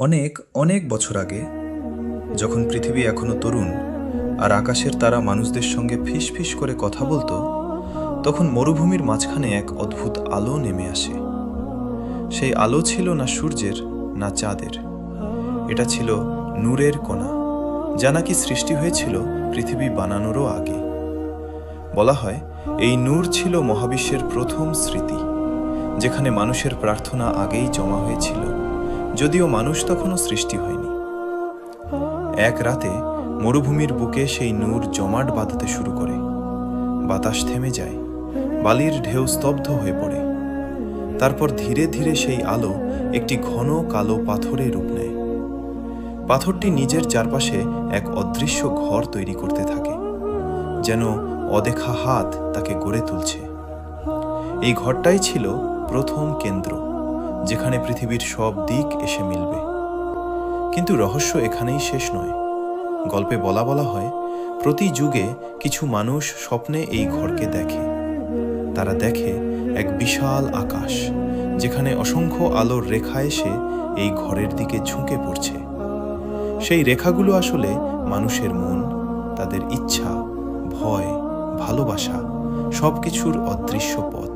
অনেক অনেক বছর আগে, যখন পৃথিবী এখনো তরুণ আর আকাশের তারা মানুষদের সঙ্গে ফিস ফিস করে কথা বলতো, তখন মরুভূমির মাঝখানে এক অদ্ভুত আলো নেমে আসে। সেই আলো ছিল না সূর্যের, না চাঁদের। এটা ছিল নূরের কণা, যা নাকি সৃষ্টি হয়েছিল পৃথিবী বানানোরও আগে। বলা হয়, এই নূর ছিল মহাবিশ্বের প্রথম স্মৃতি, যেখানে মানুষের প্রার্থনা আগেই জমা হয়েছিল, যদিও মানুষ তখনও সৃষ্টি হয়নি। এক রাতে মরুভূমির বুকে সেই নূর জমাট বাঁধাতে শুরু করে। বাতাস থেমে যায়, বালির ঢেউ স্তব্ধ হয়ে পড়ে। তারপর ধীরে ধীরে সেই আলো একটি ঘন কালো পাথরে রূপ নেয়। পাথরটি নিজের চারপাশে এক অদৃশ্য ঘর তৈরি করতে থাকে, যেন অদেখা হাত তাকে গড়ে তুলছে। এই ঘরটাই ছিল প্রথম কেন্দ্র, যেখানে পৃথিবীর সব দিক এসে মিলবে। কিন্তু রহস্য এখানেই শেষ নয়। গল্পে বলা হয়, প্রতি যুগে কিছু মানুষ স্বপ্নে এই ঘরকে দেখে। তারা দেখে এক বিশাল আকাশ, যেখানে অসংখ্য আলোর রেখা এসে এই ঘরের দিকে ঝুঁকে পড়ছে। সেই রেখাগুলো আসলে মানুষের মন, তাদের ইচ্ছা, ভয়, ভালোবাসা, সবকিছুর অদৃশ্য পথ।